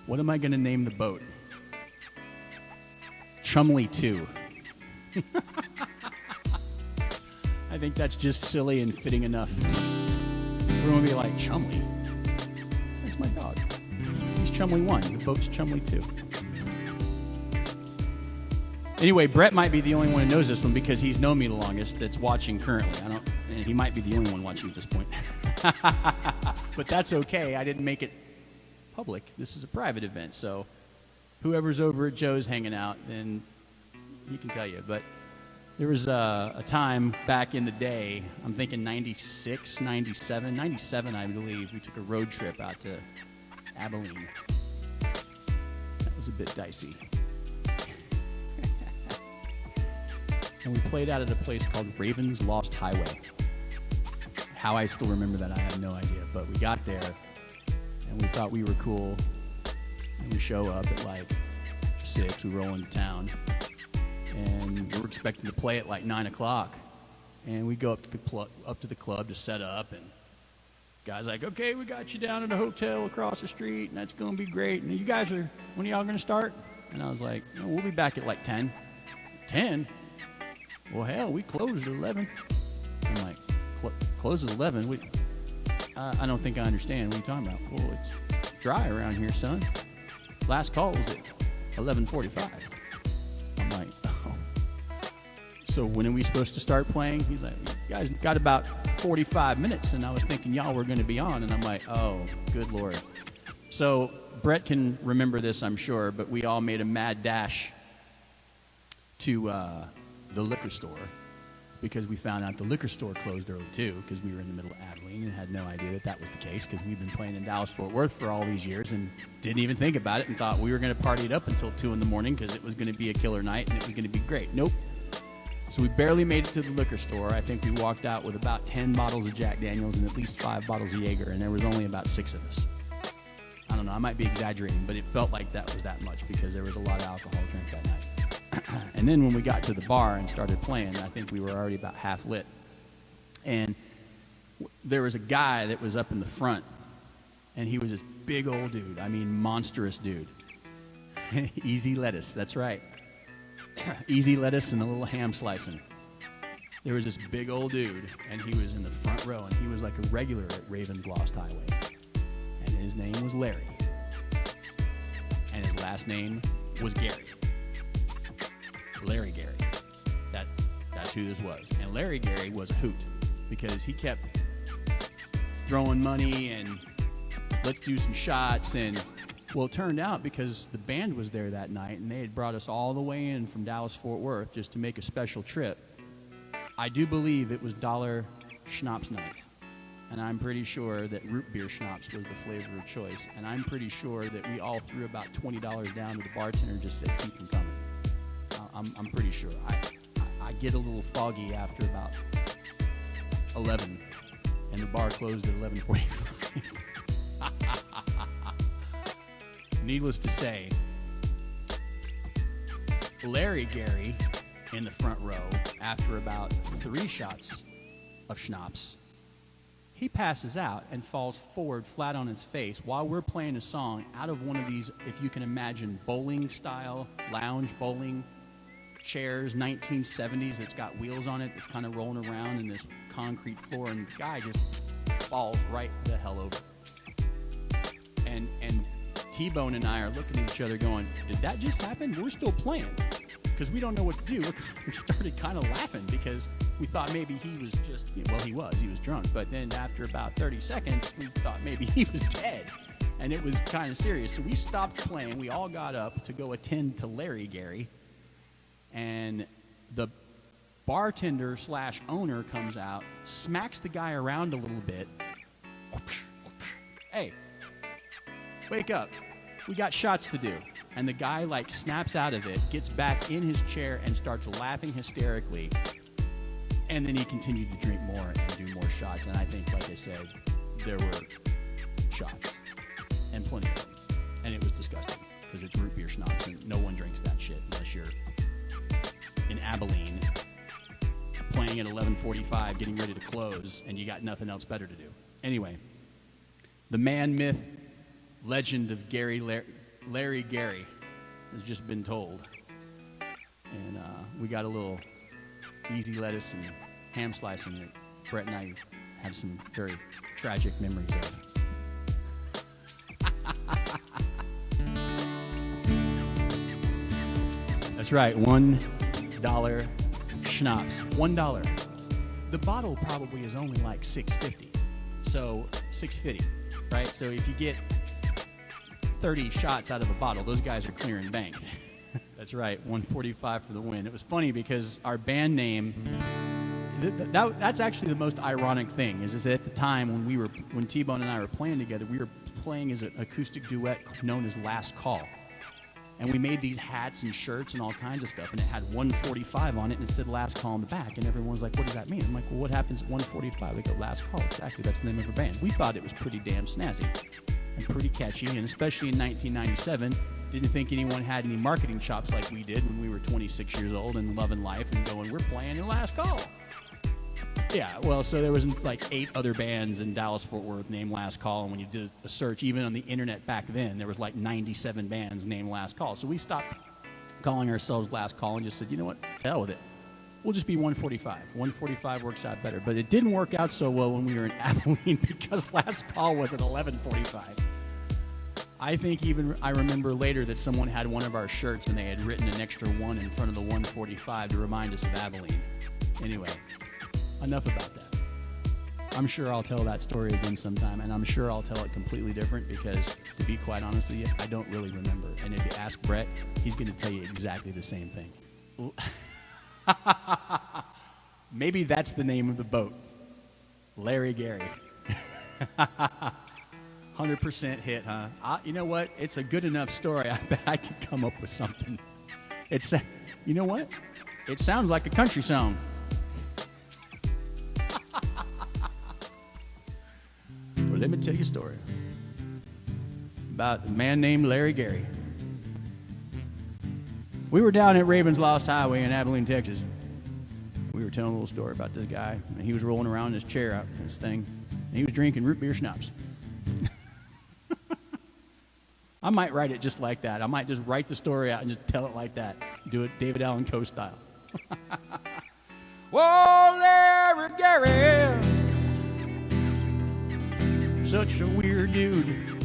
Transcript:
What am I going to name the boat? Chumley 2. I think that's just silly and fitting enough. We're going to be like, Chumley? That's my dog. He's Chumley 1. The boat's Chumley 2. Anyway, Brett might be the only one who knows this one because he's known me the longest that's watching currently. And he might be the only one watching at this point. But that's okay. I didn't make it public. This is a private event, so whoever's over at Joe's hanging out, then he can tell you. But there was a time back in the day, I'm thinking 96, 97, 97, I believe, we took a road trip out to Abilene. That was a bit dicey. And we played out at a place called Raven's Lost Highway. How I still remember that, I have no idea. But we got there, and we thought we were cool. And we show up at like 6, we roll into town. And we're expecting to play at like 9 o'clock. And we go up to the club to set up. And guy's like, okay, we got you down at a hotel across the street, and that's going to be great. And you guys when are y'all going to start? And I was like, no, we'll be back at like 10. 10? Well, hell, we closed at 11. I'm like, close at 11? I don't think I understand. What are you talking about? Well, it's dry around here, son. Last call was at 11:45. I'm like, oh. So when are we supposed to start playing? He's like, you guys got about 45 minutes. And I was thinking y'all were going to be on. And I'm like, oh, good Lord. So Brett can remember this, I'm sure, but we all made a mad dash to the liquor store because we found out the liquor store closed early too because we were in the middle of Abilene and had no idea that that was the case because we've been playing in Dallas-Fort Worth for all these years and didn't even think about it and thought we were going to party it up until 2 in the morning because it was going to be a killer night and it was going to be great. Nope. So we barely made it to the liquor store. I think we walked out with about 10 bottles of Jack Daniels and at least 5 bottles of Jaeger, and there was only about 6 of us. I don't know, I might be exaggerating, but it felt like that was that much because there was a lot of alcohol drank that night. And then when we got to the bar and started playing, I think we were already about half lit. And there was a guy that was up in the front, and he was this big old dude. I mean, monstrous dude. Easy lettuce, that's right. Easy lettuce and a little ham slicing. There was this big old dude, and he was in the front row, and he was like a regular at Raven's Lost Highway. And his name was Larry. And his last name was Gary. LarryGary. That's who this was. And LarryGary was a hoot because he kept throwing money and let's do some shots. And well, it turned out because the band was there that night and they had brought us all the way in from Dallas-Fort Worth just to make a special trip. I do believe it was dollar schnapps night. And I'm pretty sure that root beer schnapps was the flavor of choice. And I'm pretty sure that we all threw about $20 down to the bartender and just said, keep them coming. I'm pretty sure. I get a little foggy after about 11, and the bar closed at 11:45. Needless to say, LarryGary in the front row, after about 3 shots of schnapps, he passes out and falls forward flat on his face while we're playing a song out of one of these, if you can imagine, bowling-style, lounge bowling chairs, 1970s, that's got wheels on it, that's kind of rolling around in this concrete floor, and the guy just falls right the hell over. And T-Bone and I are looking at each other going, did that just happen? We're still playing because we don't know what to do. We started kind of laughing because we thought maybe he was just, well, he was drunk, but then after about 30 seconds, we thought maybe he was dead, and it was kind of serious. So we stopped playing. We all got up to go attend to LarryGary. And the bartender / owner comes out, smacks the guy around a little bit. Hey, wake up. We got shots to do. And the guy like snaps out of it, gets back in his chair and starts laughing hysterically. And then he continued to drink more and do more shots. And I think, like I said, there were shots and plenty of them. And it was disgusting because it's root beer schnapps and no one drinks that shit unless you're in Abilene, playing at 11:45, getting ready to close, and you got nothing else better to do. Anyway, the man, myth, legend of LarryGary has just been told. And we got a little easy lettuce and ham slicing that Brett and I have some very tragic memories of. That's right, $1 schnapps. $1. The bottle probably is only like $6.50. So $6.50, right? So if you get 30 shots out of a bottle, those guys are clearing bank. That's right, $1.45 for the win. It was funny because our band name, that's actually the most ironic thing, is at the time when T-Bone and I were playing together, we were playing as an acoustic duet known as Last Call. And we made these hats and shirts and all kinds of stuff, and it had 145 on it, and it said Last Call on the back, and everyone's like, what does that mean? I'm like, well, what happens at 145? They go, Last Call. Exactly, that's the name of the band. We thought it was pretty damn snazzy and pretty catchy, and especially in 1997, didn't think anyone had any marketing chops like we did when we were 26 years old and loving life and going, we're playing in Last Call. Yeah, well, so there was like 8 other bands in Dallas-Fort Worth named Last Call, and when you did a search, even on the internet back then, there was like 97 bands named Last Call. So we stopped calling ourselves Last Call and just said, you know what, to hell with it. We'll just be 145. 145 works out better. But it didn't work out so well when we were in Abilene because Last Call was at 11:45. I think I remember later that someone had one of our shirts and they had written an extra 1 in front of the 145 to remind us of Abilene. Anyway, enough about that. I'm sure I'll tell that story again sometime, and I'm sure I'll tell it completely different because, to be quite honest with you, I don't really remember. And if you ask Brett, he's going to tell you exactly the same thing. Maybe that's the name of the boat. LarryGary. 100% hit, huh? You know what? It's a good enough story. I bet I could come up with something. You know what? It sounds like a country song. Well, let me tell you a story about a man named LarryGary. We were down at Ravens Lost Highway in Abilene, Texas. We were telling a little story about this guy, and he was rolling around in his chair out in this thing, and he was drinking root beer schnapps. I might write it just like that. I might just write the story out and just tell it like that. Do it David Allen Coe style. Whoa, LarryGary, such a weird dude.